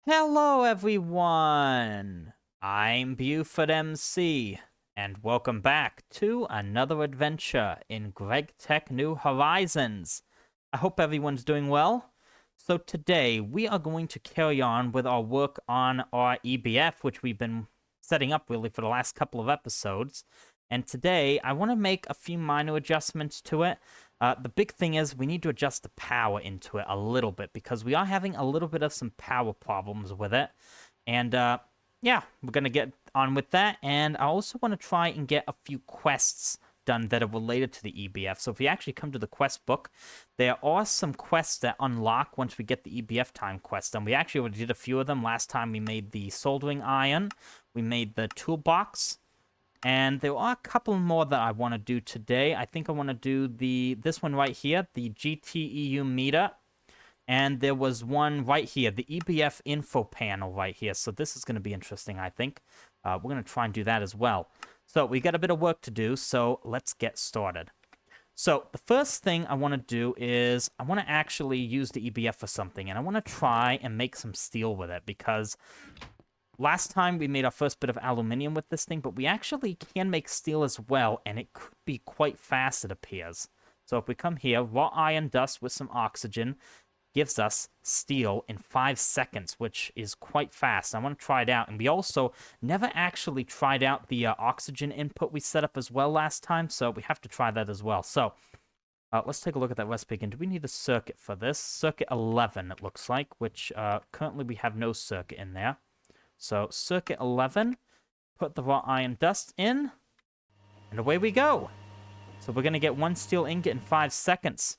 Hello, everyone! I'm Buford MC, and welcome back to another adventure in GregTech New Horizons. I hope everyone's doing well. So today, we are going to carry on with our work on our EBF, which we've been setting up really for the last couple of episodes. And today, I want to make a few minor adjustments to it. The big thing is we need to adjust the power into it a little bit because we are having a little bit of some power problems with it. And yeah, we're going to get on with that. And I also want to try and get a few quests done that are related to the EBF. So if we actually come to the quest book, there are some quests that unlock once we get the EBF time quest done. We actually already did a few of them. Last time we made the soldering iron, we made the toolbox, and there are a couple more that I want to do today. I think I want to do this one right here, the GTEU meter. And there was one right here, the EBF info panel right here. So this is going to be interesting, I think. We're going to try and do that as well. So we got a bit of work to do, so let's get started. So the first thing I want to do is I want to actually use the EBF for something. And I want to try and make some steel with it because last time we made our first bit of aluminium with this thing, but we actually can make steel as well, and it could be quite fast, it appears. So if we come here, raw iron dust with some oxygen gives us steel in 5 seconds, which is quite fast. I want to try it out. And we also never actually tried out the oxygen input we set up as well last time, so we have to try that as well. So let's take a look at that recipe again. Do we need a circuit for this? Circuit 11, it looks like, which currently we have no circuit in there. So circuit 11, put the raw iron dust in, and away we go. So we're going to get 1 steel ingot in 5 seconds.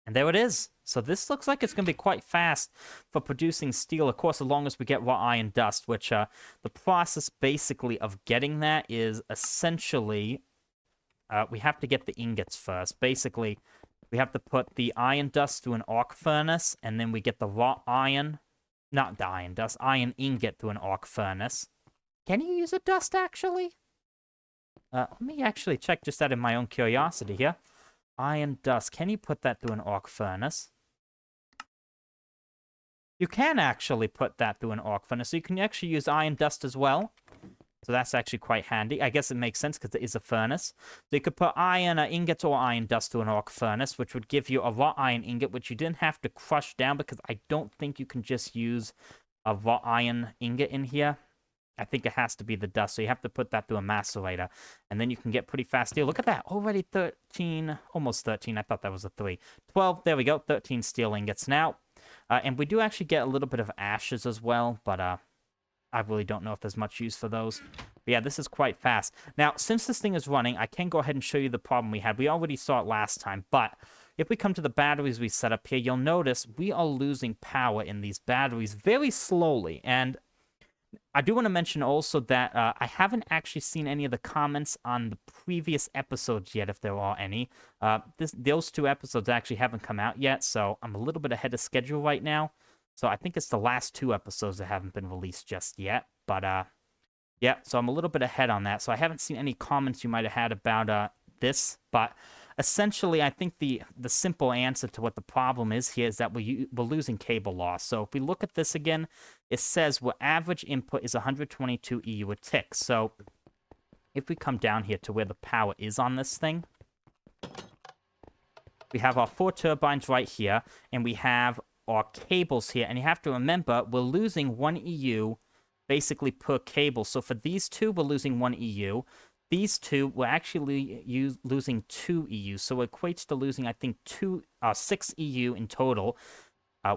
And there it is. So this looks like it's going to be quite fast for producing steel, of course, as long as we get raw iron dust, which the process basically of getting that is essentially we have to get the ingots first. Basically, we have to put the iron dust through an arc furnace, and then we get the raw iron, not the iron dust, iron ingot through an arc furnace. Can you use a dust, actually? Let me actually check just out of my own curiosity here. Iron dust. Can you put that through an arc furnace? You can actually put that through an arc furnace, so you can actually use iron dust as well. So that's actually quite handy. I guess it makes sense because it is a furnace. So you could put iron ingot or iron dust through an arc furnace, which would give you a raw iron ingot, which you didn't have to crush down because I don't think you can just use a raw iron ingot in here. I think it has to be the dust, so you have to put that through a macerator, and then you can get pretty fast steel. Look at that, already 13, almost 13, I thought that was a 3. 12, there we go, 13 steel ingots now. And we do actually get a little bit of ashes as well, but I really don't know if there's much use for those. But yeah, this is quite fast. Now, since this thing is running, I can go ahead and show you the problem we had. We already saw it last time, but if we come to the batteries we set up here, you'll notice we are losing power in these batteries very slowly, and I do want to mention also that I haven't actually seen any of the comments on the previous episodes yet, if there are any. Those 2 episodes actually haven't come out yet, so I'm a little bit ahead of schedule right now. So I think it's the last 2 episodes that haven't been released just yet. But yeah, so I'm a little bit ahead on that. So I haven't seen any comments you might have had about this, but essentially, I think the simple answer to what the problem is here is that we're losing cable loss. So if we look at this again, it says our average input is 122 EU a tick. So if we come down here to where the power is on this thing, we have our 4 turbines right here, and we have our cables here. And you have to remember, we're losing 1 EU basically per cable. So for these 2, we're losing 1 EU. These 2, we're actually losing 2 EU, so it equates to losing, I think, 6 EU in total,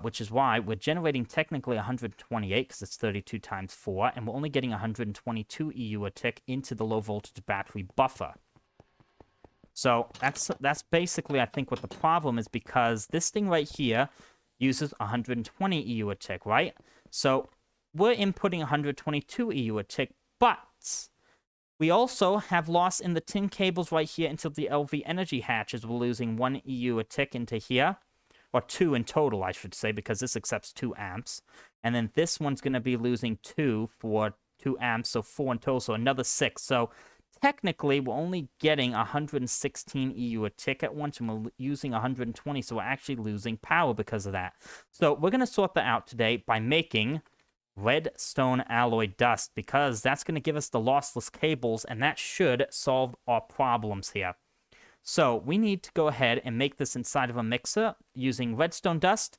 which is why we're generating technically 128, because it's 32 times 4, and we're only getting 122 EU a tick into the low-voltage battery buffer. So that's basically, I think, what the problem is, because this thing right here uses 120 EU a tick, right? So we're inputting 122 EU a tick, but we also have loss in the tin cables right here into the LV energy hatches. We're losing 1 EU a tick into here, or 2 in total, I should say, because this accepts 2 amps. And then this one's going to be losing 2 for 2 amps, so 4 in total, so another 6. So technically, we're only getting 116 EU a tick at once, and we're using 120, so we're actually losing power because of that. So we're going to sort that out today by making Redstone Alloy dust, because that's going to give us the lossless cables, and that should solve our problems here. So we need to go ahead and make this inside of a mixer using redstone dust,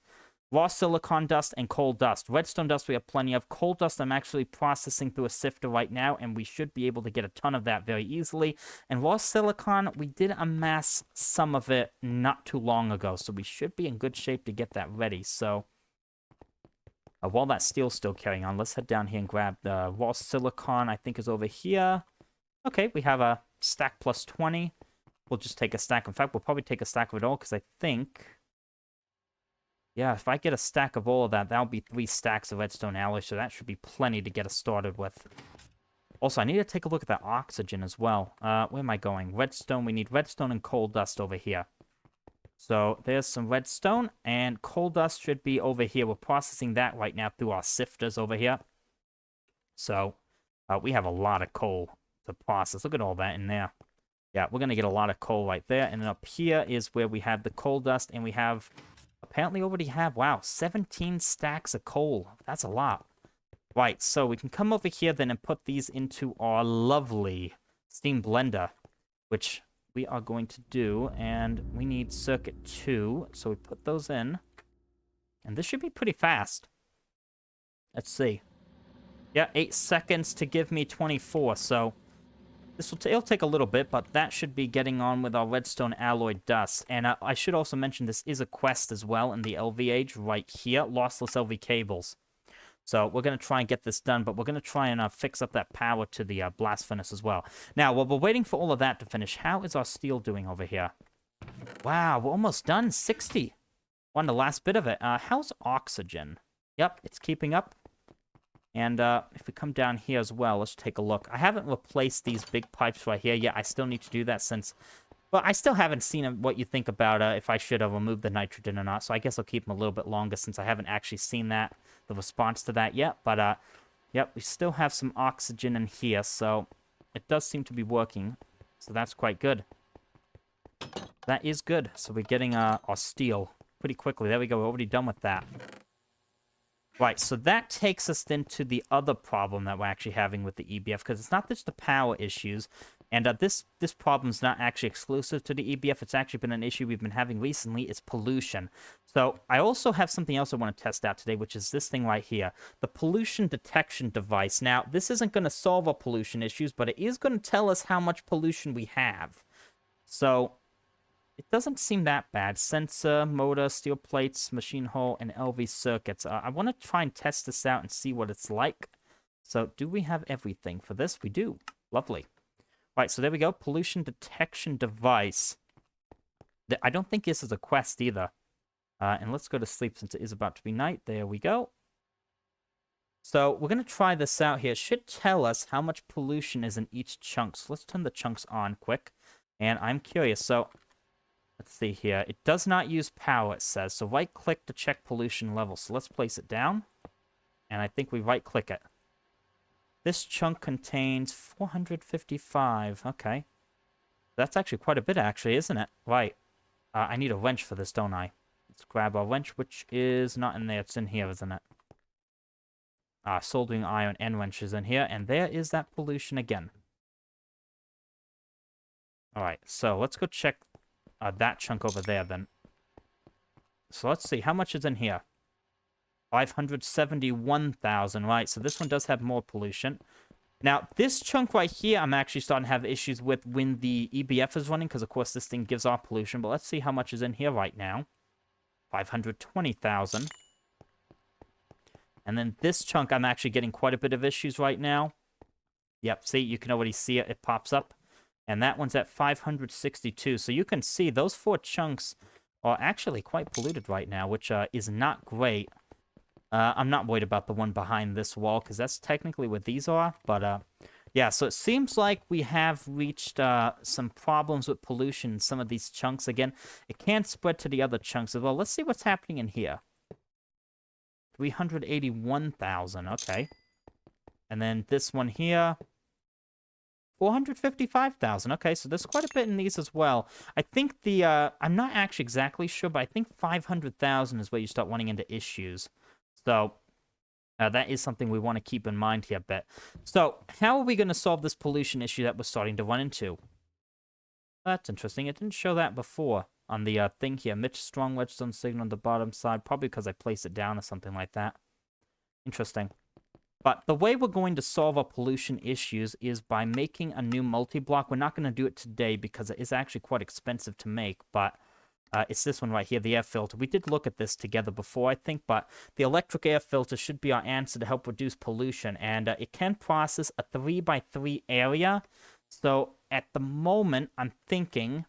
raw silicon dust, and coal dust. Redstone dust we have plenty of. Coal dust I'm actually processing through a sifter right now, and we should be able to get a ton of that very easily. And raw silicon, we did amass some of it not too long ago, so we should be in good shape to get that ready. So while that steel's still carrying on, let's head down here and grab the raw silicon. I think is over here. Okay, we have a stack plus 20. We'll just take a stack. In fact, we'll probably take a stack of it all, because I think... yeah, if I get a stack of all of that, that'll be 3 stacks of redstone alloy, so that should be plenty to get us started with. Also, I need to take a look at that oxygen as well. Where am I going? Redstone. We need redstone and coal dust over here. So there's some redstone, and coal dust should be over here. We're processing that right now through our sifters over here. So we have a lot of coal to process. Look at all that in there. Yeah, we're going to get a lot of coal right there. And then up here is where we have the coal dust, and we have... apparently already have, wow, 17 stacks of coal. That's a lot. Right, so we can come over here then and put these into our lovely steam blender, which we are going to do. And we need circuit 2, so we put those in. And this should be pretty fast. Let's see. Yeah, 8 seconds to give me 24, so... it'll take a little bit, but that should be getting on with our redstone alloy dust. And I should also mention this is a quest as well in the LV age right here, lossless LV cables. So we're going to try and get this done, but we're going to try and fix up that power to the blast furnace as well. Now, while we're waiting for all of that to finish, how is our steel doing over here? Wow, we're almost done. 60. On the last bit of it. How's oxygen? Yep, it's keeping up. And if we come down here as well, let's take a look. I haven't replaced these big pipes right here yet. I still need to do that since... well, I still haven't seen what you think about if I should have removed the nitrogen or not. So I guess I'll keep them a little bit longer since I haven't actually seen the response to that yet. But, yep, we still have some oxygen in here. So it does seem to be working. So that's quite good. That is good. So we're getting our steel pretty quickly. There we go. We're already done with that. Right, so that takes us then to the other problem that we're actually having with the EBF, because it's not just the power issues, and this problem's not actually exclusive to the EBF. It's actually been an issue we've been having recently. It's pollution. So I also have something else I want to test out today, which is this thing right here, the pollution detection device. Now, this isn't going to solve our pollution issues, but it is going to tell us how much pollution we have. So... it doesn't seem that bad. Sensor, motor, steel plates, machine hull, and LV circuits. I want to try and test this out and see what it's like. So, do we have everything for this? We do. Lovely. Right, so there we go. Pollution detection device. I don't think this is a quest either. And let's go to sleep since it is about to be night. There we go. So, we're going to try this out here. It should tell us how much pollution is in each chunk. So, let's turn the chunks on quick. And I'm curious. So... let's see here. It does not use power, it says. So right-click to check pollution level. So let's place it down. And I think we right-click it. This chunk contains 455. Okay. That's actually quite a bit, actually, isn't it? Right. I need a wrench for this, don't I? Let's grab our wrench, which is not in there. It's in here, isn't it? Soldering iron end wrench is in here. And there is that pollution again. Alright, so let's go check... that chunk over there, then. So let's see. How much is in here? 571,000, right? So this one does have more pollution. Now, this chunk right here, I'm actually starting to have issues with when the EBF is running, because, of course, this thing gives off pollution. But let's see how much is in here right now. 520,000. And then this chunk, I'm actually getting quite a bit of issues right now. Yep, see, you can already see it. It pops up. And that one's at 562. So you can see those 4 chunks are actually quite polluted right now, which is not great. I'm not worried about the one behind this wall, because that's technically what these are. But, yeah, so it seems like we have reached some problems with pollution in some of these chunks. Again, it can spread to the other chunks as well. Let's see what's happening in here. 381,000, okay. And then this one here... 455,000. Okay, so there's quite a bit in these as well. I think I'm not actually exactly sure, but I think 500,000 is where you start running into issues. So that is something we want to keep in mind here a bit. So how are we going to solve this pollution issue that we're starting to run into? That's interesting. It didn't show that before on the thing here. Mitch strong redstone signal on the bottom side, probably because I placed it down or something like that. Interesting. But the way we're going to solve our pollution issues is by making a new multi-block. We're not going to do it today because it is actually quite expensive to make, but it's this one right here, the air filter. We did look at this together before, I think, but the electric air filter should be our answer to help reduce pollution, and it can process a 3x3 area. So at the moment, I'm thinking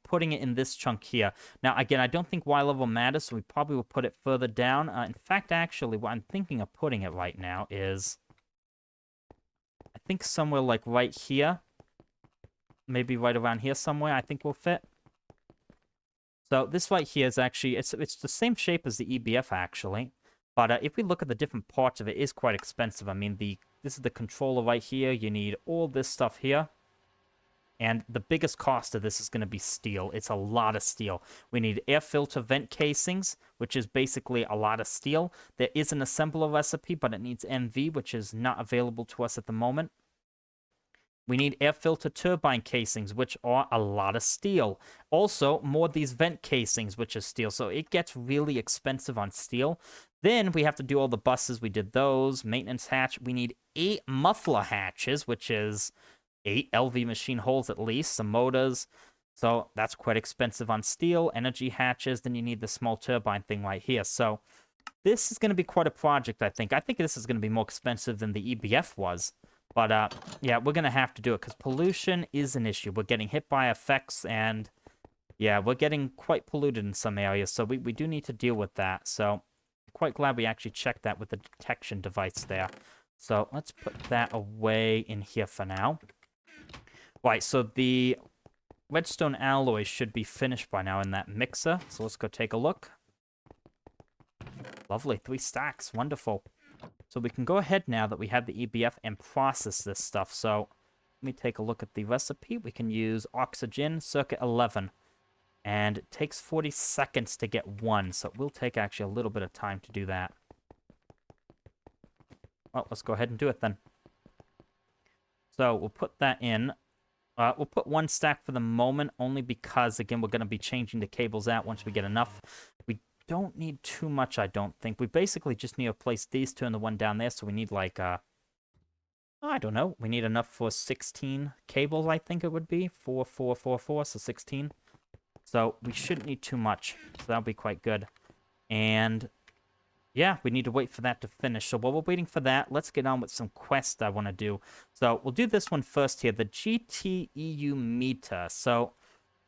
putting it in this chunk here. Now, again, I don't think Y level matters, so we probably will put it further down. In fact, actually, what I'm thinking of putting it right now is, I think somewhere like right here. Maybe right around here somewhere, I think will fit. So this right here is actually, it's the same shape as the EBF, actually. But if we look at the different parts of it, it is quite expensive. I mean, this is the controller right here. You need all this stuff here. And the biggest cost of this is going to be steel. It's a lot of steel. We need air filter vent casings, which is basically a lot of steel. There is an assembler recipe, but it needs MV, which is not available to us at the moment. We need air filter turbine casings, which are a lot of steel. Also, more of these vent casings, which is steel. So it gets really expensive on steel. Then we have to do all the buses. We did those. Maintenance hatch. We need 8 muffler hatches, which is 8 LV machine holes at least, some motors. So that's quite expensive on steel. Energy hatches, then you need the small turbine thing right here. So this is going to be quite a project, I think. I think this is going to be more expensive than the EBF was. But yeah, we're going to have to do it because pollution is an issue. We're getting hit by effects and yeah, we're getting quite polluted in some areas. So we do need to deal with that. So I'm quite glad we actually checked that with the detection device there. So let's put that away in here for now. Right, so the Redstone Alloy should be finished by now in that mixer. So let's go take a look. Lovely, 3 stacks, wonderful. So we can go ahead now that we have the EBF and process this stuff. So let me take a look at the recipe. We can use oxygen, circuit 11. And it takes 40 seconds to get 1, so it will take actually a little bit of time to do that. Well, let's go ahead and do it then. So we'll put that in. We'll put 1 stack for the moment, only because, again, we're going to be changing the cables out once we get enough. We don't need too much, I don't think. We basically just need to place these 2 and the 1 down there, so we need, like, I don't know. We need enough for 16 cables, I think it would be. 4, 4, 4, 4, so 16. So we shouldn't need too much, so that'll be quite good. And yeah, we need to wait for that to finish. So while we're waiting for that, let's get on with some quests I want to do. So we'll do this one first here, the GTEU meter. So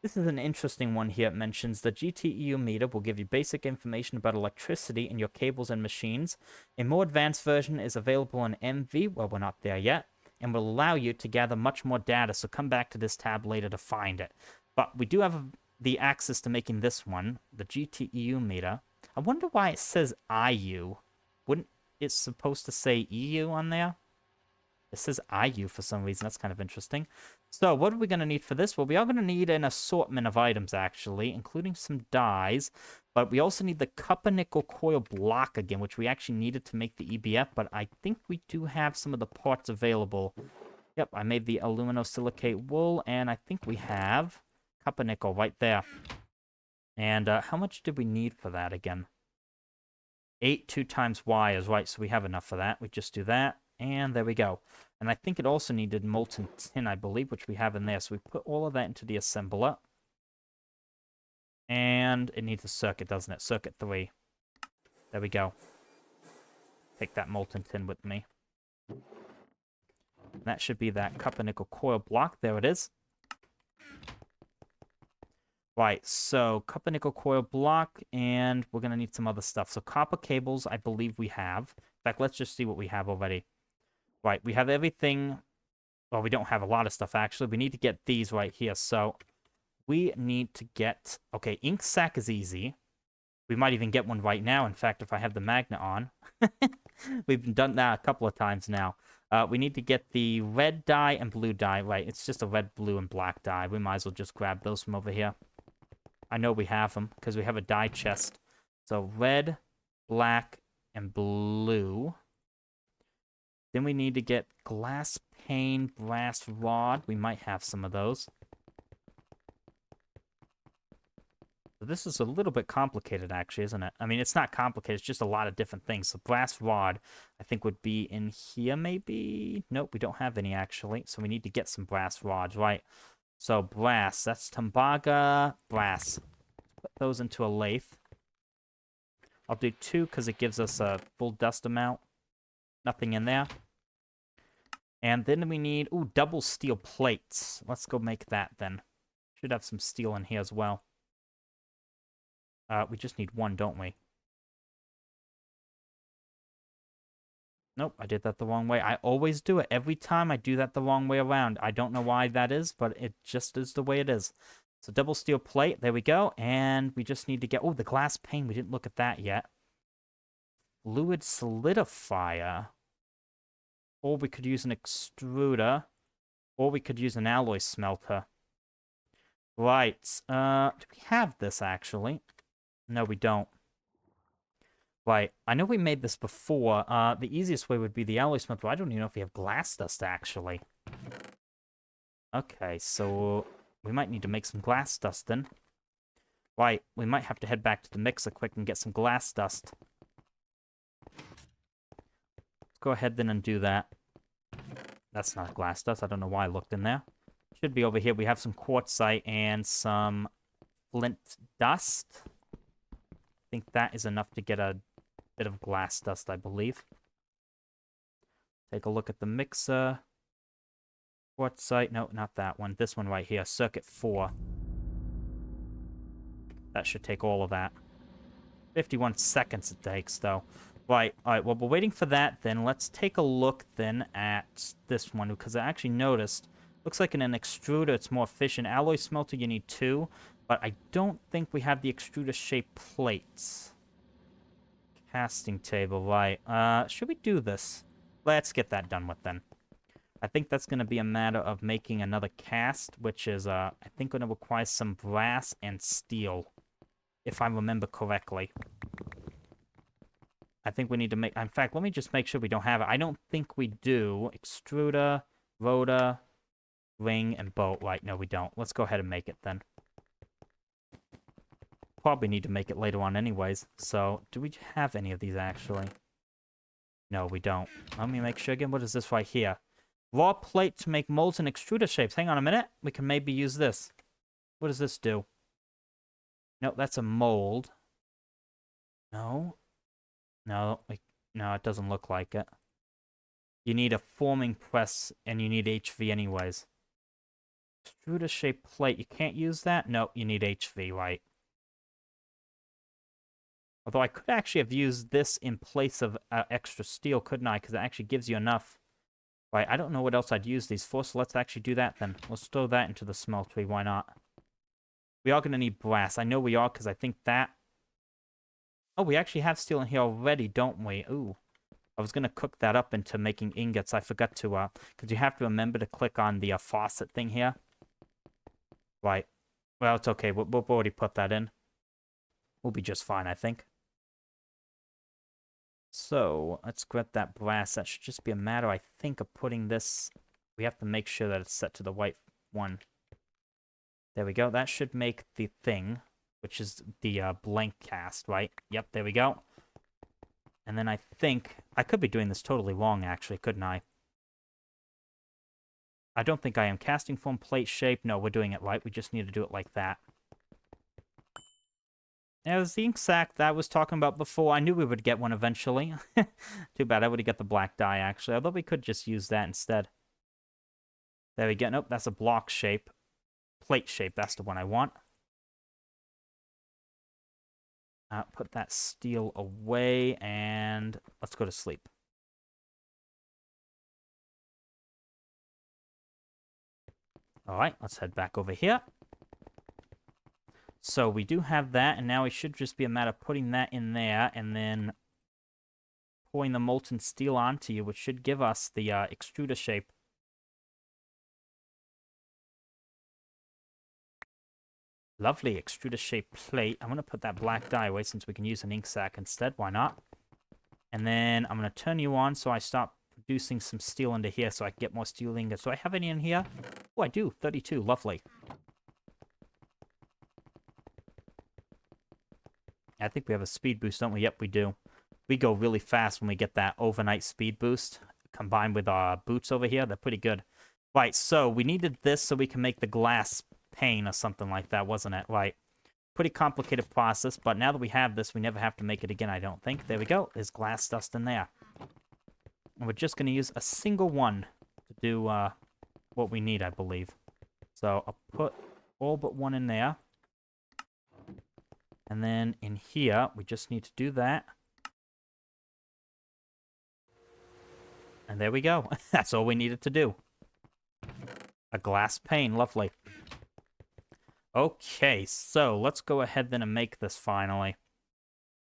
this is an interesting one here. It mentions the GTEU meter will give you basic information about electricity in your cables and machines. A more advanced version is available in MV, well, we're not there yet, and will allow you to gather much more data. So come back to this tab later to find it. But we do have the access to making this one, the GTEU meter. I wonder why it says IU. Wouldn't it supposed to say EU on there? It says IU for some reason. That's kind of interesting. So what are we going to need for this? Well, we are going to need an assortment of items, actually, including some dyes. But we also need the copper nickel coil block again, which we actually needed to make the EBF. But I think we do have some of the parts available. Yep, I made the aluminosilicate wool, and I think we have copper nickel right there. And how much did we need for that again? 8 2 times Y is right, so we have enough for that. We just do that, and there we go. And I think it also needed molten tin, I believe, which we have in there. So we put all of that into the assembler. And it needs a circuit, doesn't it? Circuit 3. There we go. Take that molten tin with me. That should be that copper nickel coil block. There it is. Right, so copper nickel coil block, and we're going to need some other stuff. So copper cables, I believe we have. In fact, let's just see what we have already. Right, we have everything. Well, we don't have a lot of stuff, actually. We need to get these right here. So we need to get... Okay, ink sac is easy. We might even get one right now. In fact, if I have the magnet on. We've done that a couple of times now. We need to get the red dye and blue dye. Right, it's just a red, blue, and black dye. We might as well just grab those from over here. I know we have them, because we have a dye chest. So red, black, and blue. Then we need to get glass pane, brass rod. We might have some of those. So this is a little bit complicated, actually, isn't it? I mean, it's not complicated. It's just a lot of different things. So brass rod, I think, would be in here, maybe? Nope, we don't have any, actually. So we need to get some brass rods, right? So brass, that's Tembaga brass. Put those into a lathe. I'll do 2 because it gives us a full dust amount. Nothing in there. And then we need, double steel plates. Let's go make that then. Should have some steel in here as well. We just need 1, don't we? Nope, I did that the wrong way. I always do it. Every time I do that the wrong way around. I don't know why that is, but it just is the way it is. So double steel plate, there we go. And we just need to get, the glass pane. We didn't look at that yet. Fluid solidifier. Or we could use an extruder. Or we could use an alloy smelter. Right. Do we have this, actually? No, we don't. Right. I know we made this before. The easiest way would be the alloy smelter. I don't even know if we have glass dust, actually. Okay, so we might need to make some glass dust then. Right. We might have to head back to the mixer quick and get some glass dust. Let's go ahead then and do that. That's not glass dust. I don't know why I looked in there. Should be over here. We have some quartzite and some flint dust. I think that is enough to get a bit of glass dust, I believe. Take a look at the mixer. Quartzite. No, not that one. This one right here. Circuit 4. That should take all of that. 51 seconds it takes, though. Right, alright, well, we're waiting for that, then. Let's take a look, then, at this one, because I actually noticed, looks like in an extruder it's more efficient. Alloy smelter, you need 2, but I don't think we have the extruder-shaped plates. Casting table, right. Should we do this? Let's get that done with, then. I think that's going to be a matter of making another cast, which is, I think going to require some brass and steel, if I remember correctly. I think we need to make... In fact, let me just make sure we don't have it. I don't think we do. Extruder, rotor, ring, and bolt. Right, no, we don't. Let's go ahead and make it, then. Probably need to make it later on anyways. So, do we have any of these, actually? No, we don't. Let me make sure again. What is this right here? Raw plate to make molds and extruder shapes. Hang on a minute. We can maybe use this. What does this do? No, that's a mold. No. No, no, it doesn't look like it. You need a forming press, and you need HV anyways. Extruder-shaped plate, you can't use that? No, you need HV, right. Although I could actually have used this in place of extra steel, couldn't I? Because it actually gives you enough. Right, I don't know what else I'd use these for, so let's actually do that then. Let's throw that into the smeltery, why not? We are going to need brass. I know we are, because I think that... Oh, we actually have steel in here already, don't we? Ooh. I was going to cook that up into making ingots. I forgot to, because you have to remember to click on the faucet thing here. Right. Well, it's okay. We'll already put that in. We'll be just fine, I think. So, let's grab that brass. That should just be a matter, I think, of putting this... We have to make sure that it's set to the white one. There we go. That should make the thing... Which is the blank cast, right? Yep, there we go. And then I think... I could be doing this totally wrong, actually, couldn't I? I don't think I am. Casting form plate shape. No, we're doing it right. We just need to do it like that. Yeah, it was the ink sac that I was talking about before. I knew we would get one eventually. Too bad. I would have got the black dye, actually. Although we could just use that instead. There we go. Nope, that's a block shape. Plate shape. That's the one I want. Put that steel away, and let's go to sleep. Alright, let's head back over here. So we do have that, and now it should just be a matter of putting that in there, and then pouring the molten steel onto you, which should give us the extruder shape. Lovely extruder shape plate. I'm going to put that black dye away since we can use an ink sac instead. Why not? And then I'm going to turn you on so I start producing some steel into here so I can get more steel ingots. Do I have any in here? Oh, I do. 32. Lovely. I think we have a speed boost, don't we? Yep, we do. We go really fast when we get that overnight speed boost combined with our boots over here. They're pretty good. Right, so we needed this so we can make the glass pane or something like that, wasn't it? Right. Pretty complicated process, but now that we have this, we never have to make it again, I don't think. There we go. There's glass dust in there. And we're just going to use a single one to do what we need, I believe. So I'll put all but one in there. And then in here, we just need to do that. And there we go. That's all we needed to do. A glass pane. Lovely. Okay, so let's go ahead then and make this finally.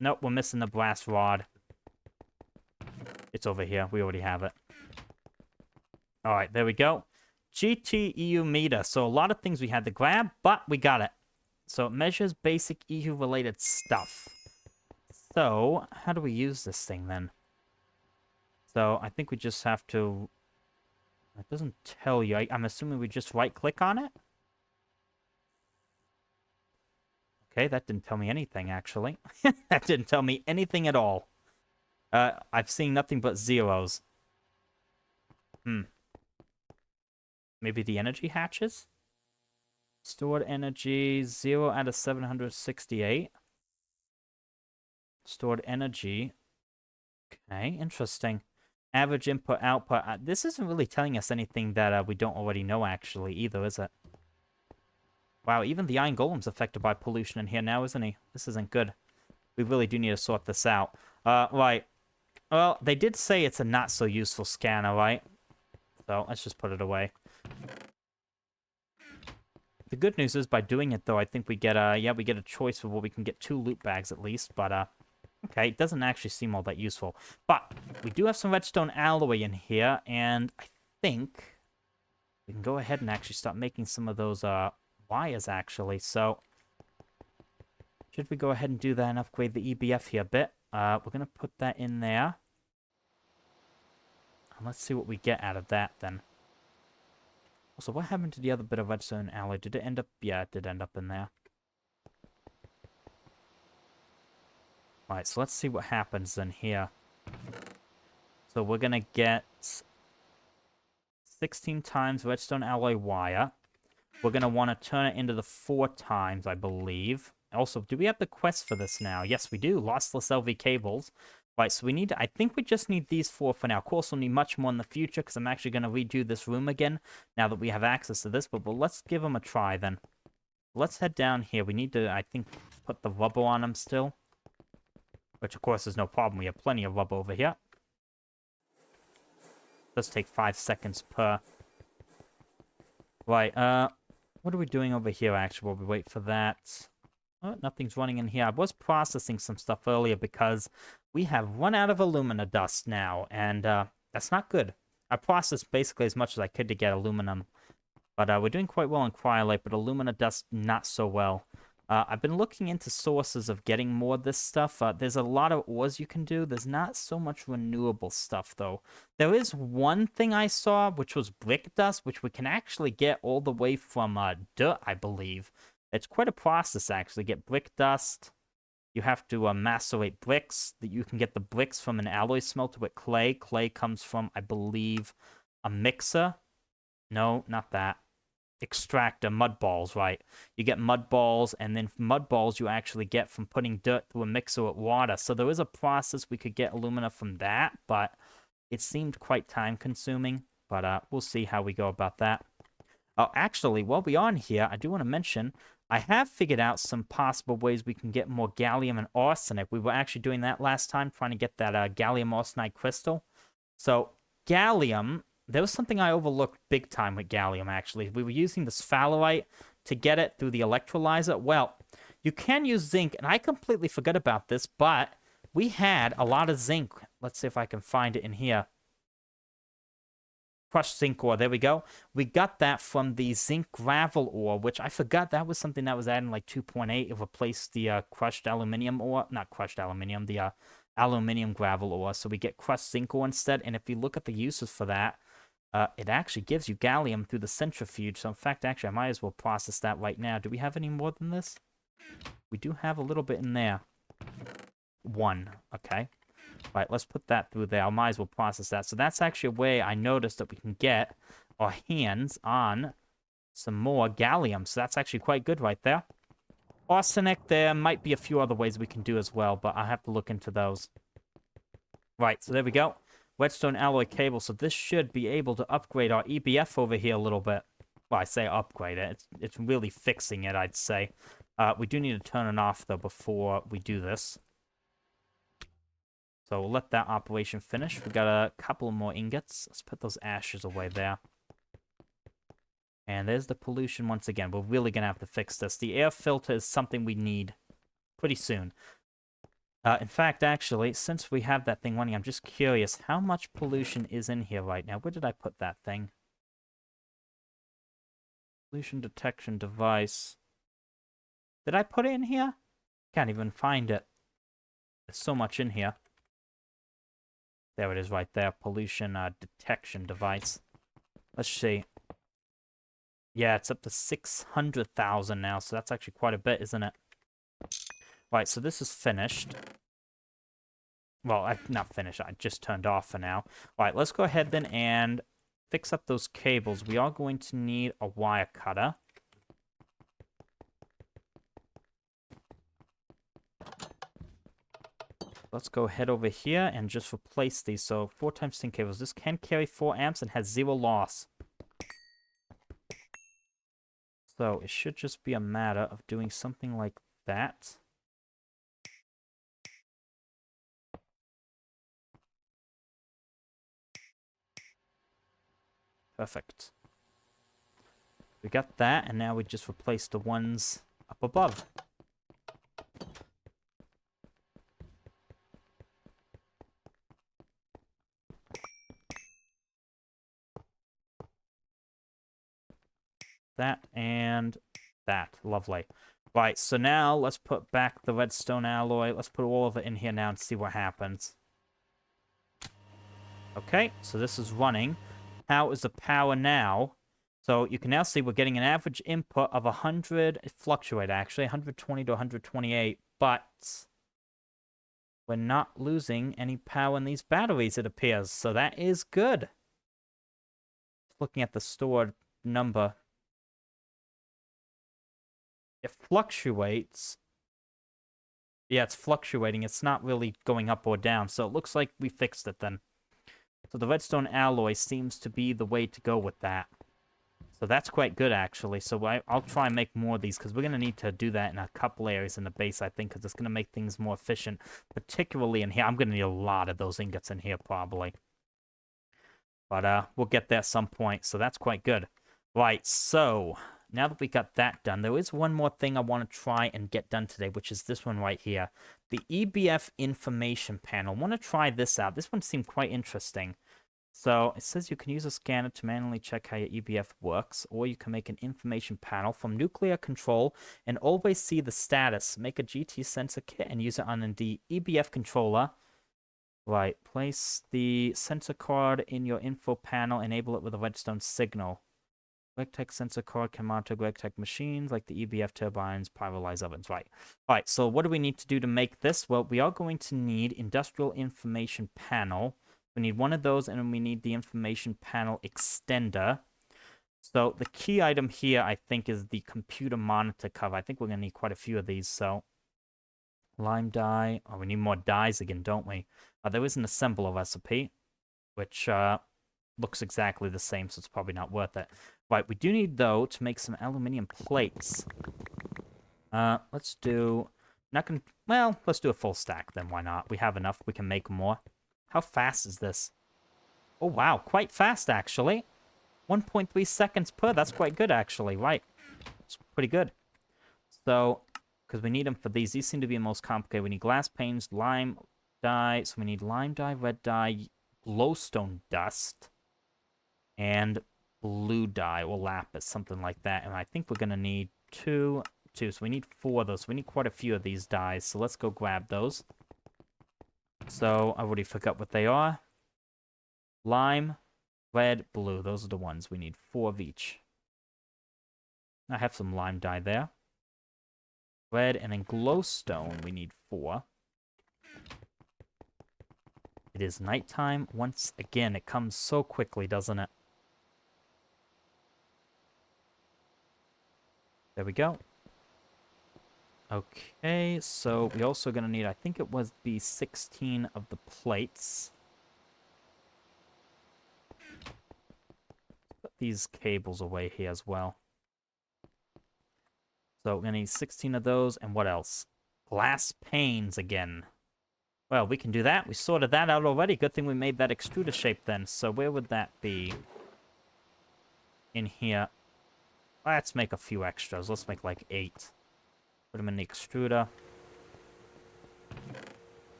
Nope, we're missing the brass rod. It's over here. We already have it. Alright, there we go. GTEU meter. So a lot of things we had to grab, but we got it. So it measures basic EU-related stuff. So, how do we use this thing then? So, I think we just have to... It doesn't tell you. I'm assuming we just right-click on it? Okay, that didn't tell me anything, actually. That didn't tell me anything at all. I've seen nothing but zeros. Maybe the energy hatches? Stored energy, 0 out of 768. Stored energy. Okay, interesting. Average input, output. This isn't really telling us anything that we don't already know, actually, either, is it? Wow, even the Iron Golem's affected by pollution in here now, isn't he? This isn't good. We really do need to sort this out. Right. Well, they did say it's a not-so-useful scanner, right? So, let's just put it away. The good news is, by doing it, though, I think we get we get a choice of where we can get 2 loot bags, at least, but, okay, it doesn't actually seem all that useful. But, we do have some Redstone Alloy in here, and I think we can go ahead and actually start making some of those, wires, actually. So, should we go ahead and do that and upgrade the EBF here a bit? We're going to put that in there. And let's see what we get out of that, then. Also, what happened to the other bit of Redstone Alloy? Did it end up... Yeah, it did end up in there. Alright, so let's see what happens then here. So we're going to get 16 times Redstone Alloy wire. We're going to want to turn it into the 4 times, I believe. Also, do we have the quest for this now? Yes, we do. Lossless LV cables. Right, so we need to, I think we just need these 4 for now. Of course, we'll need much more in the future because I'm actually going to redo this room again now that we have access to this. But let's give them a try then. Let's head down here. We need to, I think, put the rubber on them still. Which, of course, is no problem. We have plenty of rubber over here. Does take 5 seconds per. Right, what are we doing over here, actually, while we wait for that? Oh, nothing's running in here. I was processing some stuff earlier because we have run out of alumina dust now, and that's not good. I processed basically as much as I could to get aluminum, but we're doing quite well in cryolite, but alumina dust not so well. I've been looking into sources of getting more of this stuff. There's a lot of ores you can do. There's not so much renewable stuff, though. There is one thing I saw, which was brick dust, which we can actually get all the way from dirt, I believe. It's quite a process, actually. Get brick dust. You have to macerate bricks. You can get the bricks from an alloy smelter with clay. Clay comes from, I believe, a mixer. No, not that. Extractor, mud balls, right? You get mud balls, and then mud balls you actually get from putting dirt through a mixer with water. So there is a process we could get alumina from that, but it seemed quite time-consuming. But we'll see how we go about that. Oh, actually, while we're on here, I do want to mention, I have figured out some possible ways we can get more gallium and arsenic. We were actually doing that last time, trying to get that gallium arsenide crystal. So, gallium, there was something I overlooked big time with gallium, actually. We were using the sphalerite to get it through the electrolyzer. Well, you can use zinc, and I completely forgot about this, but we had a lot of zinc let's see if I can find it in here. Crushed zinc ore, there we go. We got that from the zinc gravel ore, which I forgot that was something that was added in like 2.8. It replaced the crushed aluminium ore, not crushed aluminium, the aluminium gravel ore. So we get crushed zinc ore instead. And if you look at the uses for that, it actually gives you gallium through the centrifuge. So in fact, actually, I might as well process that right now. Do we have any more than this? We do have a little bit in there. 1, okay. Right, let's put that through there. I might as well process that. So that's actually a way I noticed that we can get our hands on some more gallium. So that's actually quite good right there. Arsenic, there might be a few other ways we can do as well, but I have to look into those. Right, so there we go. Redstone alloy cable. So this should be able to upgrade our EBF over here a little bit. Well, I say upgrade it. It's really fixing it, I'd say. We do need to turn it off, though, before we do this. So we'll let that operation finish. We got a couple more ingots. Let's put those ashes away there. And there's the pollution once again. We're really going to have to fix this. The air filter is something we need pretty soon. In fact, actually, since we have that thing running, I'm just curious how much pollution is in here right now. Where did I put that thing? Pollution detection device. Did I put it in here? Can't even find it. There's so much in here. There it is right there. Pollution detection device. Let's see. Yeah, it's up to 600,000 now, so that's actually quite a bit, isn't it? Right, so this is finished. Well, not finished. I just turned off for now. All right, let's go ahead then and fix up those cables. We are going to need a wire cutter. Let's go head over here and just replace these. So 4 times 10 cables. This can carry 4 amps and has 0 loss. So it should just be a matter of doing something like that. Perfect. We got that, and now we just replace the ones up above. That and that. Lovely. Right, so now let's put back the redstone alloy. Let's put all of it in here now and see what happens. Okay, so this is running. How is the power now? So you can now see we're getting an average input of 100, it fluctuates actually, 120 to 128, but we're not losing any power in these batteries, it appears. So that is good. Looking at the stored number. It fluctuates. Yeah, it's fluctuating. It's not really going up or down. So it looks like we fixed it then. So the redstone alloy seems to be the way to go with that. So that's quite good, actually. So I'll try and make more of these, because we're going to need to do that in a couple areas in the base, I think, because it's going to make things more efficient, particularly in here. I'm going to need a lot of those ingots in here, probably. But we'll get there at some point, so that's quite good. Right, so now that we got that done, there is one more thing I want to try and get done today, which is this one right here. The EBF information panel. I want to try this out. This one seemed quite interesting. So it says you can use a scanner to manually check how your EBF works, or you can make an information panel from nuclear control and always see the status. Make a GT sensor kit and use it on the EBF controller. Right, place the sensor card in your info panel, enable it with a redstone signal. GregTech sensor card can monitor GregTech machines like the EBF turbines, pyrolyze ovens. Right. All right, so what do we need to do to make this? Well, we are going to need industrial information panel. We need one of those, and we need the information panel extender. So the key item here, I think, is the computer monitor cover. I think we're going to need quite a few of these. So lime dye. Oh, we need more dyes again, don't we? There is an assembler recipe, which looks exactly the same, so it's probably not worth it. Right, we do need, though, to make some aluminium plates. Let's do... let's do a full stack, then why not? We have enough. We can make more. How fast is this? Oh, wow. Quite fast, actually. 1.3 seconds per. That's quite good, actually. Right. It's pretty good. So, because we need them for these. These seem to be the most complicated. We need glass panes, lime dye. So we need lime dye, red dye, glowstone dust, and blue dye or lapis, something like that. And I think we're going to need two. So we need 4 of those. So we need quite a few of these dyes. So let's go grab those. So I already forgot what they are. Lime, red, blue. Those are the ones. We need 4 of each. I have some lime dye there. Red, and then glowstone, we need 4. It is nighttime once again. It comes so quickly, doesn't it? There we go. Okay, so we're also going to need, I think it was the 16 of the plates. Put these cables away here as well. So we're going to need 16 of those, and what else? Glass panes again. Well, we can do that. We sorted that out already. Good thing we made that extruder shape then. So where would that be? In here. Let's make a few extras. Let's make like 8. Put them in the extruder.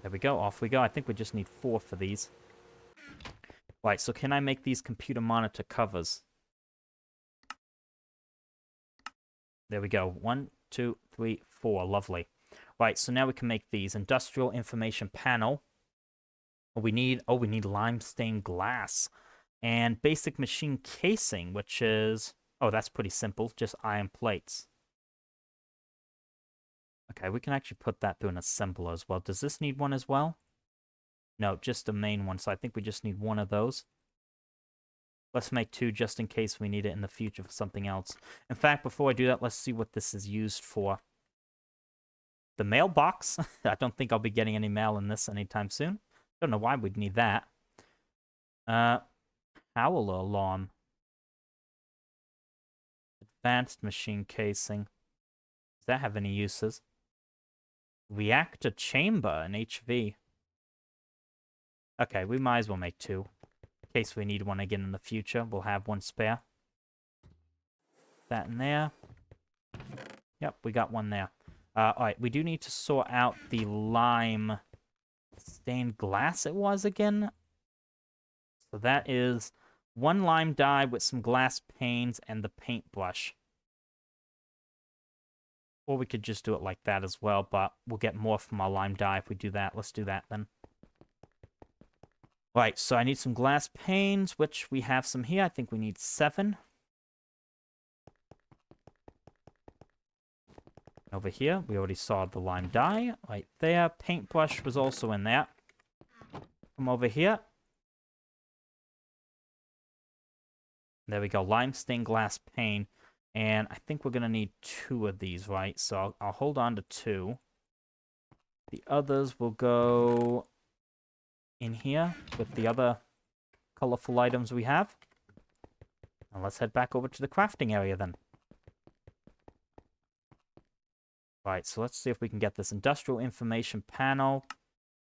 There we go. Off we go. I think we just need 4 for these. Right, so can I make these computer monitor covers? There we go. 1, 2, 3, 4. Lovely. Right, so now we can make these. Industrial information panel. We need lime stained glass. And basic machine casing, which is... Oh, that's pretty simple. Just iron plates. Okay, we can actually put that through an assembler as well. Does this need one as well? No, just the main one. So I think we just need 1 of those. Let's make 2 just in case we need it in the future for something else. In fact, before I do that, let's see what this is used for. The mailbox. I don't think I'll be getting any mail in this anytime soon. Don't know why we'd need that. Howler alarm. Advanced machine casing. Does that have any uses? Reactor chamber and HV. Okay, we might as well make 2. In case we need one again in the future, we'll have 1 spare. That in there. Yep, we got 1 there. Alright, we do need to sort out the lime stained glass it was again. So that is 1 lime dye with some glass panes and the paintbrush. Or we could just do it like that as well, but we'll get more from our lime dye if we do that. Let's do that then. Right, so I need some glass panes, which we have some here. I think we need 7. Over here, we already saw the lime dye right there. Paintbrush was also in there. Come over here. There we go, lime stained glass pane. And I think we're going to need 2 of these, right? So I'll hold on to 2. The others will go in here with the other colorful items we have. And let's head back over to the crafting area then. Right, so let's see if we can get this industrial information panel.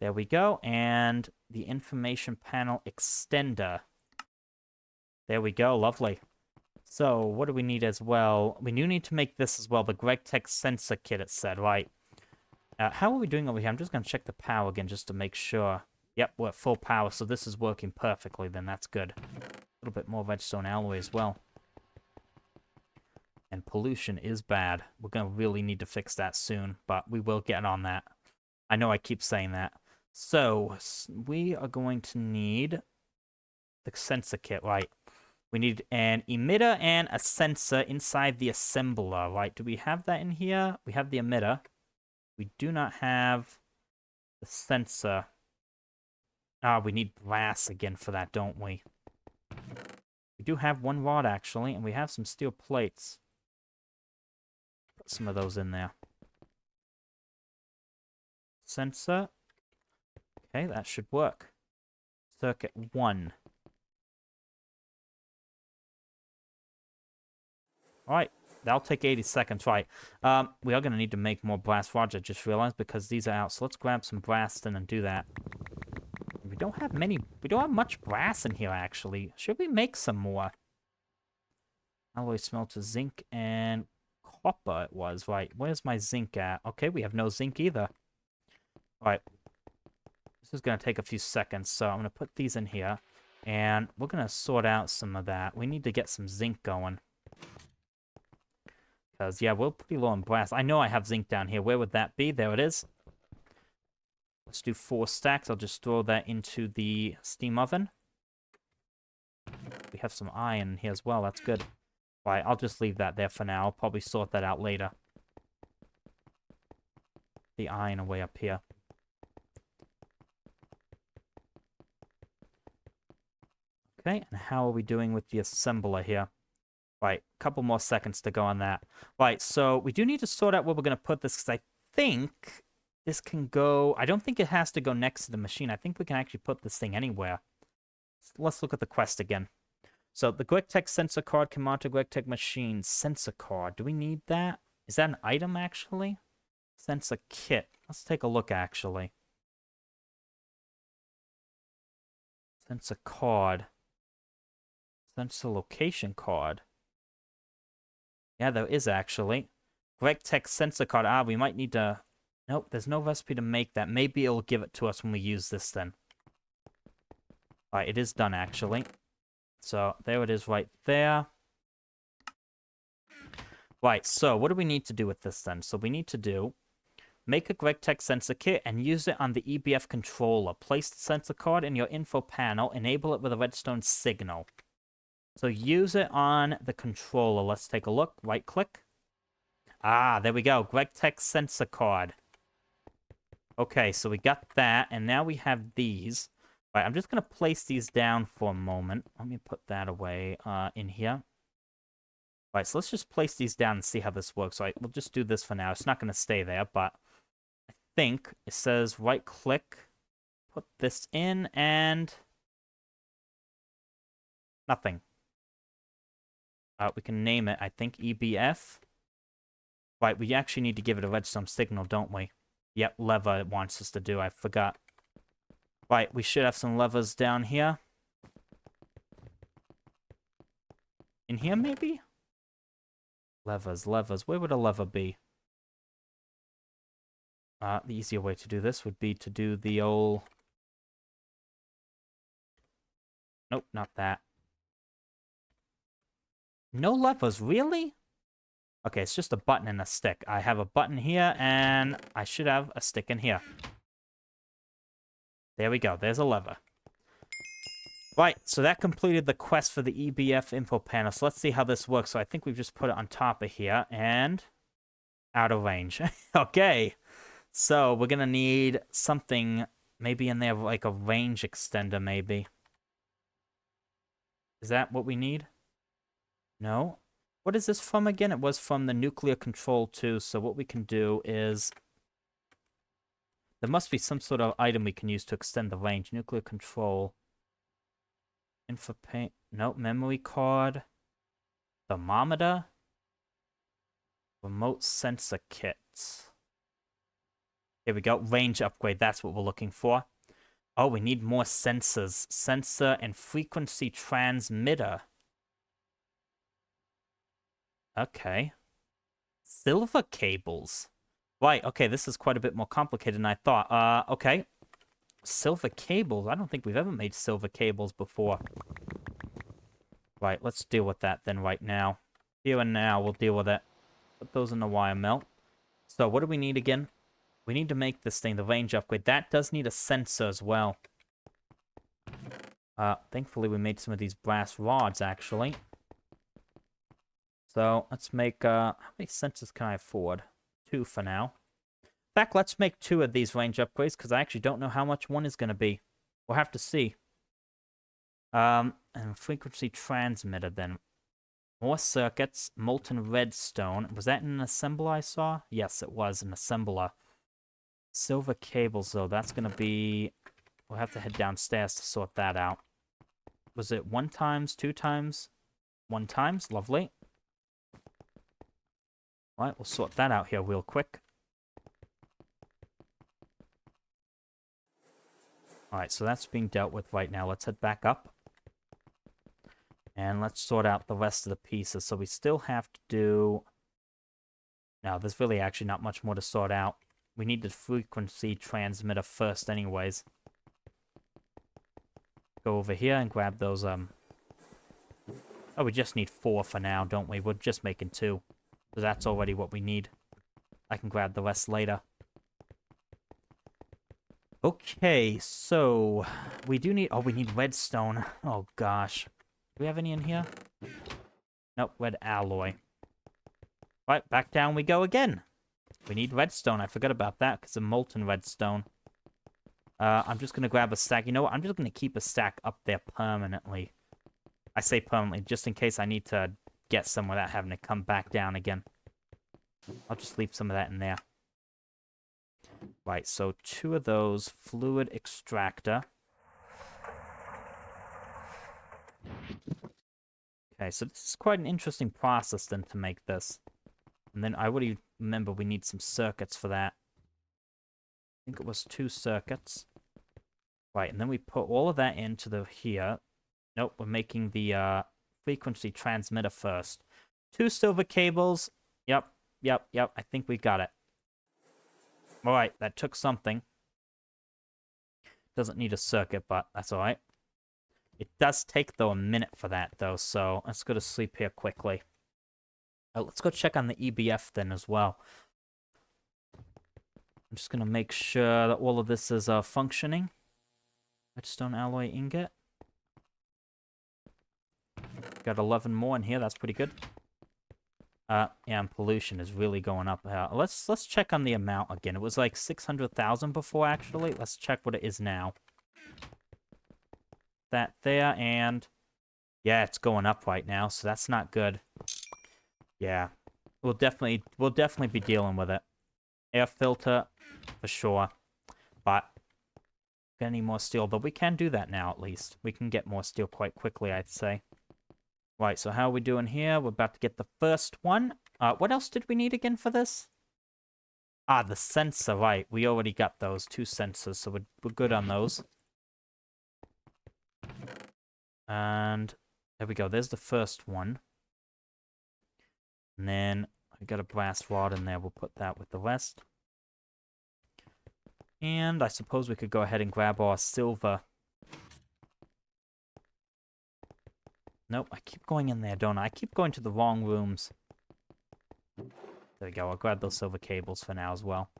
There we go. And the information panel extender. There we go. Lovely. So what do we need as well? We do need to make this as well. The GregTech sensor kit, it said, right? How are we doing over here? I'm just going to check the power again just to make sure. Yep, we're at full power, so this is working perfectly then. That's good. A little bit more Redstone Alloy as well. And pollution is bad. We're going to really need to fix that soon, but we will get on that. I know I keep saying that. So, we are going to need the sensor kit, right? We need an emitter and a sensor inside the assembler, right? Do we have that in here? We have the emitter. We do not have the sensor. Ah, we need brass again for that, don't we? We do have 1 rod, actually, and we have some steel plates. Put some of those in there. Sensor. Okay, that should work. Circuit 1. Alright, that'll take 80 seconds, right. We are going to need to make more brass rods, I just realized, because these are out. So let's grab some brass then and do that. We don't have much brass in here, actually. Should we make some more? Alloy smelter, zinc, and copper it was, right. Where's my zinc at? Okay, we have no zinc either. Alright. This is going to take a few seconds, so I'm going to put these in here. And we're going to sort out some of that. We need to get some zinc going. Because, yeah, we're pretty low on brass. I know I have zinc down here. Where would that be? There it is. Let's do 4 stacks. I'll just throw that into the steam oven. We have some iron in here as well. That's good. Right, I'll just leave that there for now. I'll probably sort that out later. The iron away up here. Okay, and how are we doing with the assembler here? Right, a couple more seconds to go on that. Right, so we do need to sort out where we're going to put this, because I think this can go... I don't think it has to go next to the machine. I think we can actually put this thing anywhere. So let's look at the quest again. So the GregTech sensor card can mount a GregTech machine. Sensor card, do we need that? Is that an item, actually? Sensor kit. Let's take a look, actually. Sensor card. Sensor location card. Yeah, there is, actually. GregTech sensor card. Ah, we might need to... Nope, there's no recipe to make that. Maybe it'll give it to us when we use this, then. Alright, it is done, actually. So, there it is right there. Right, so what do we need to do with this, then? So, we need to do... Make a GregTech sensor kit and use it on the EBF controller. Place the sensor card in your info panel. Enable it with a redstone signal. So use it on the controller. Let's take a look. Right click. Ah, there we go. GregTech sensor card. Okay, so we got that. And now we have these. Right, I'm just going to place these down for a moment. Let me put that away in here. Right, so let's just place these down and see how this works. Right, we'll just do this for now. It's not going to stay there, but I think it says right click. Put this in and... Nothing. We can name it, I think, EBF. Right, we actually need to give it a redstone signal, don't we? Yep, lever it wants us to do, I forgot. Right, we should have some levers down here. In here, maybe? Levers. Where would a lever be? The easier way to do this would be to do the old... Nope, not that. No levers, really? Okay, it's just a button and a stick. I have a button here, and I should have a stick in here. There we go. There's a lever. Right, so that completed the quest for the EBF info panel. So let's see how this works. So I think we've just put it on top of here, and out of range. Okay, so we're going to need something maybe in there, like a range extender, maybe. Is that what we need? No. What is this from again? It was from the nuclear control too. So what we can do is... There must be some sort of item we can use to extend the range. Nuclear control. Info paint. Nope. Memory card. Thermometer. Remote sensor kits. Here we go. Range upgrade. That's what we're looking for. Oh, we need more sensors. Sensor and frequency transmitter. Okay. Silver cables. Right, okay, this is quite a bit more complicated than I thought. Okay. Silver cables. I don't think we've ever made silver cables before. Right, let's deal with that then right now. Here and now, we'll deal with it. Put those in the wire mill. So, what do we need again? We need to make this thing, the range upgrade. That does need a sensor as well. Thankfully, we made some of these brass rods, actually. So, let's make, how many sensors can I afford? 2 for now. In fact, let's make 2 of these range upgrades, because I actually don't know how much one is going to be. We'll have to see. And frequency transmitter, then. More circuits, molten redstone. Was that an assembler I saw? Yes, it was an assembler. Silver cables, though, that's going to be... We'll have to head downstairs to sort that out. Was it 1 times, 2 times? 1 times, lovely. Alright, we'll sort that out here real quick. Alright, so that's being dealt with right now. Let's head back up. And let's sort out the rest of the pieces. So we still have to do... No, there's really actually not much more to sort out. We need the frequency transmitter first anyways. go over here and grab those, Oh, we just need 4 for now, don't we? We're just making 2. So that's already what we need. I can grab the rest later. Okay, so we do need... Oh, we need redstone. Oh, gosh. Do we have any in here? Nope, red alloy. Right, back down we go again. We need redstone. I forgot about that because of molten redstone. I'm just going to grab a stack. You know what? I'm just going to keep a stack up there permanently. I say permanently, just in case I need to get some without having to come back down again. I'll just leave some of that in there. Right, so 2 of those. Fluid extractor. Okay, so this is quite an interesting process then to make this. And then I already remember we need some circuits for that. I think it was 2 circuits. Right, and then we put all of that into the here. Nope, we're making the frequency transmitter first. 2 silver cables. Yep. I think we got it. Alright, that took something. Doesn't need a circuit, but that's alright. It does take, though, a minute for that, though, so let's go to sleep here quickly. Let's go check on the EBF then as well. I'm just going to make sure that all of this is functioning. Redstone alloy ingot. Got 11 more in here, that's pretty good. Yeah, and pollution is really going up. Let's check on the amount again. It was like 600,000 before, actually. Let's check what it is now. That there, and... Yeah, it's going up right now, so that's not good. Yeah. We'll definitely be dealing with it. Air filter, for sure. But... Get any more steel, but we can do that now, at least. We can get more steel quite quickly, I'd say. Right, so how are we doing here? We're about to get the first one. What else did we need again for this? Ah, the sensor, right. We already got those 2 sensors, so we're good on those. And there we go. There's the first one. And then I got a brass rod in there. We'll put that with the rest. And I suppose we could go ahead and grab our silver. Nope, I keep going in there, don't I? I keep going to the wrong rooms. There we go. I'll grab those silver cables for now as well.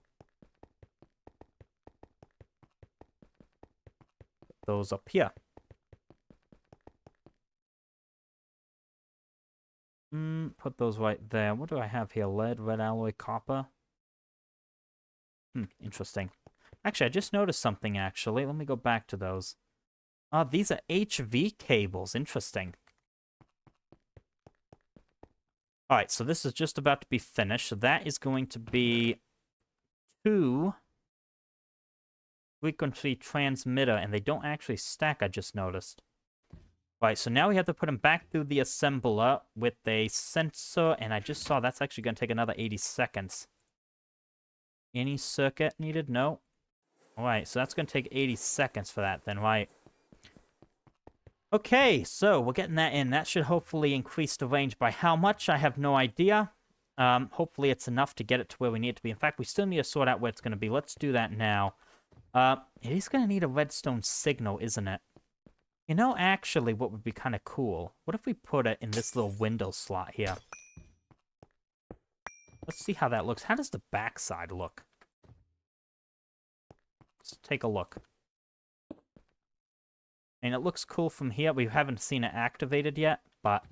Put those up here. Put those right there. What do I have here? Lead, red alloy, copper. Interesting. Actually, I just noticed something, actually. Let me go back to those. These are HV cables. Interesting. Alright, so this is just about to be finished. So that is going to be 2 frequency transmitter, and they don't actually stack, I just noticed. Right, so now we have to put them back through the assembler with a sensor, and I just saw that's actually going to take another 80 seconds. Any circuit needed? No. Alright, so that's going to take 80 seconds for that then, right? Okay, so we're getting that in. That should hopefully increase the range by how much? I have no idea. Hopefully it's enough to get it to where we need it to be. In fact, we still need to sort out where it's going to be. Let's do that now. It is going to need a redstone signal, isn't it? You know, actually, what would be kind of cool? What if we put it in this little window slot here? Let's see how that looks. How does the backside look? Let's take a look. And it looks cool from here. We haven't seen it activated yet, but...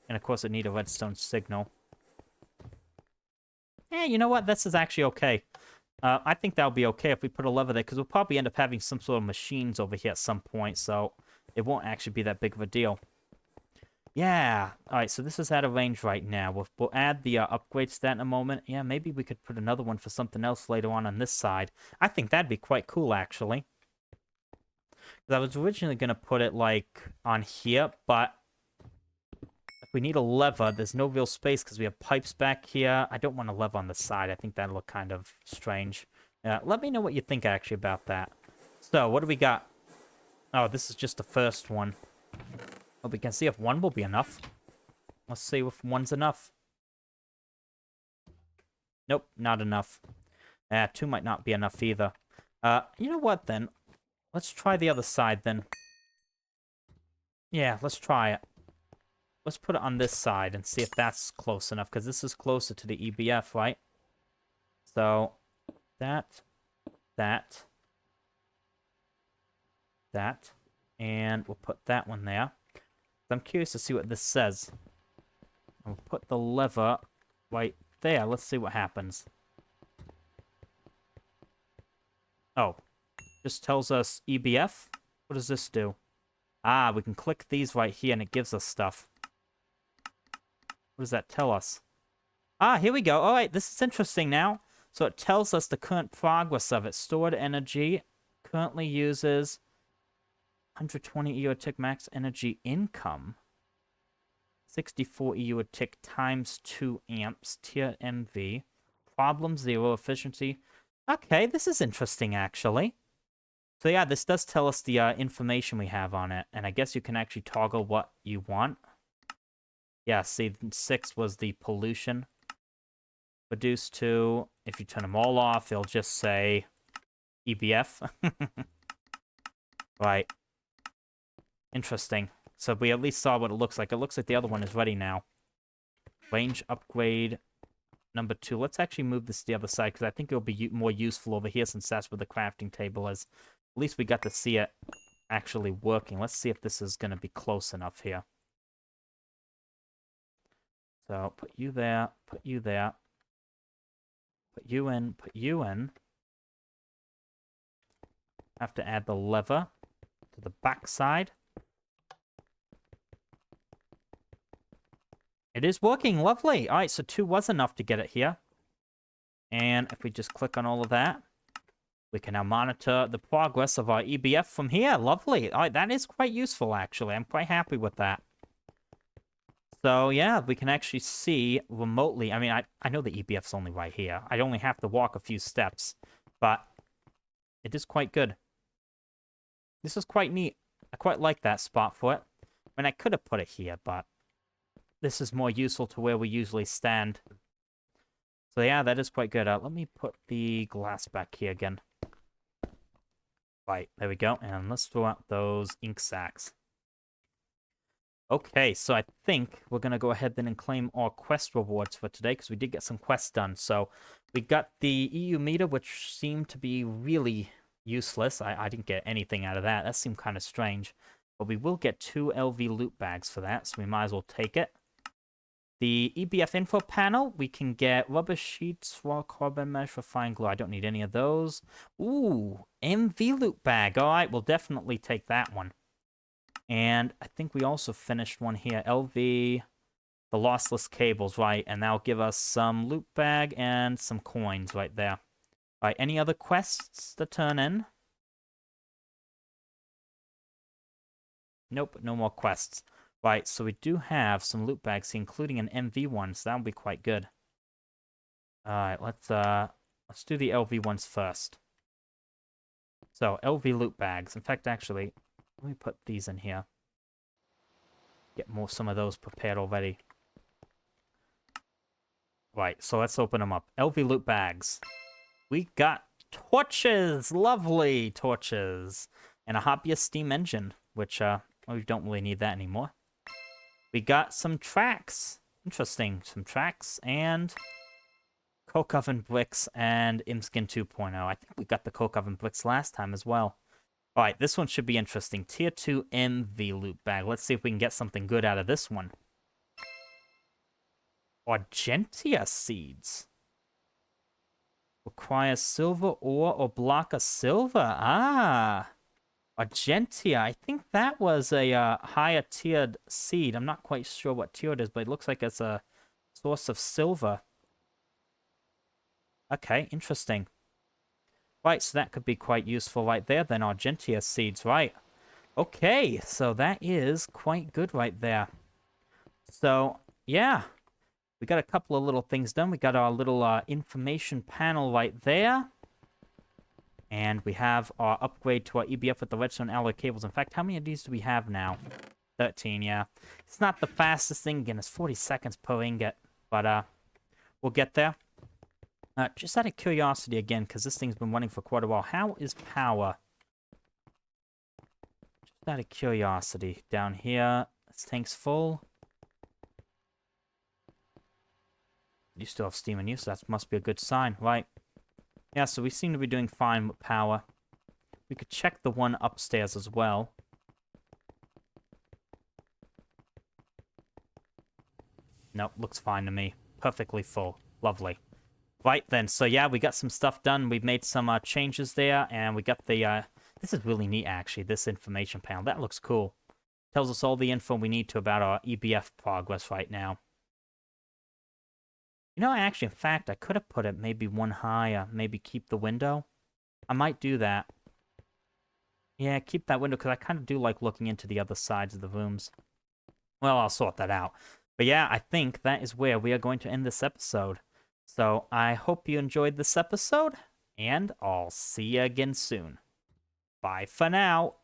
And of course, it needs a redstone signal. Eh, you know what? This is actually okay. I think that'll be okay if we put a lever there, because we'll probably end up having some sort of machines over here at some point, so it won't actually be that big of a deal. Yeah. Alright, so this is out of range right now. We'll add the upgrades to that in a moment. Yeah, maybe we could put another one for something else later on this side. I think that'd be quite cool, actually. Because I was originally going to put it, like, on here, but if we need a lever, there's no real space because we have pipes back here. I don't want a lever on the side. I think that'll look kind of strange. Let me know what you think, actually, about that. So, what do we got? Oh, this is just the first one. Well, we can see if one will be enough. Let's see if one's enough. Nope, not enough. 2 might not be enough either. You know what, then? let's try the other side then. Yeah, let's try it. Let's put it on this side and see if that's close enough, because this is closer to the EBF, right? So, that, that, and we'll put that one there. I'm curious to see what this says. We'll put the lever right there. Let's see what happens. Oh, just tells us EBF. What does this do? Ah, we can click these right here and it gives us stuff. What does that tell us? Ah, here we go. All right, this is interesting now. So it tells us the current progress of it. Stored energy currently uses 120 EU a tick max energy income. 64 EU a tick times 2 amps. Tier MV. Problem 0. Efficiency. Okay, this is interesting, actually. So yeah, this does tell us the information we have on it. And I guess you can actually toggle what you want. Yeah, see, 6 was the pollution. Reduced to, if you turn them all off, it'll just say EBF. Right. Interesting. So we at least saw what it looks like. It looks like the other one is ready now. Range upgrade number 2. Let's actually move this to the other side, because I think it'll be more useful over here, since that's where the crafting table is. At least we got to see it actually working. Let's see if this is going to be close enough here. So, put you there, put you there. Put you in, put you in. Have to add the lever to the back side. It is working, lovely. All right, so 2 was enough to get it here. And if we just click on all of that, we can now monitor the progress of our EBF from here. Lovely. All right, that is quite useful, actually. I'm quite happy with that. So, yeah, we can actually see remotely. I mean, I know the EBF's only right here. I only have to walk a few steps, but it is quite good. This is quite neat. I quite like that spot for it. I mean, I could have put it here, but this is more useful to where we usually stand. So, yeah, that is quite good. Let me put the glass back here again. Right, there we go. And let's throw out those ink sacs. Okay, so I think we're going to go ahead then and claim our quest rewards for today, because we did get some quests done. So we got the EU meter, which seemed to be really useless. I didn't get anything out of that. That seemed kind of strange. But we will get 2 LV loot bags for that, so we might as well take it. The EBF info panel, we can get rubber sheets, raw carbon mesh, refined glue. I don't need any of those. Ooh, MV loot bag. All right, we'll definitely take that one. And I think we also finished one here. LV, the lossless cables, right? And that'll give us some loot bag and some coins right there. All right, any other quests to turn in? Nope, no more quests. Right, so we do have some loot bags, including an MV one, so that'll be quite good. All right, let's do the LV ones first. So, LV loot bags. In fact, actually, let me put these in here. Get some of those prepared already. Right, so let's open them up. LV loot bags. We got torches! Lovely torches! And a hobbyist steam engine, which, we don't really need that anymore. We got some tracks. Interesting. Some tracks and coke oven bricks and Imskin 2.0. I think we got the coke oven bricks last time as well. All right, this one should be interesting. Tier 2 MV loot bag. Let's see if we can get something good out of this one. Argentia seeds. Requires silver ore or block of silver. Ah. Argentia. I think that was a higher tiered seed. I'm not quite sure what tier it is, but it looks like it's a source of silver. Okay, interesting. Right, so that could be quite useful right there then. Argentia seeds, right. Okay, so that is quite good right there. So, yeah. We got a couple of little things done. We got our little information panel right there. And we have our upgrade to our EBF with the Redstone Alloy cables. In fact, how many of these do we have now? 13, yeah. It's not the fastest thing. Again, it's 40 seconds per ingot. But we'll get there. Just out of curiosity again, because this thing's been running for quite a while. How is power out of curiosity, down here, this tank's full. You still have steam in you, so that must be a good sign, right? Yeah, so we seem to be doing fine with power. We could check the one upstairs as well. Nope, looks fine to me. Perfectly full. Lovely. Right then, so yeah, we got some stuff done. We've made some changes there, and we got the... this is really neat, actually, this information panel. That looks cool. Tells us all the info we need to about our EBF progress right now. You know, actually, in fact, I could have put it maybe one higher. Maybe keep the window. I might do that. Yeah, keep that window, because I kind of do like looking into the other sides of the rooms. Well, I'll sort that out. But yeah, I think that is where we are going to end this episode. So I hope you enjoyed this episode, and I'll see you again soon. Bye for now.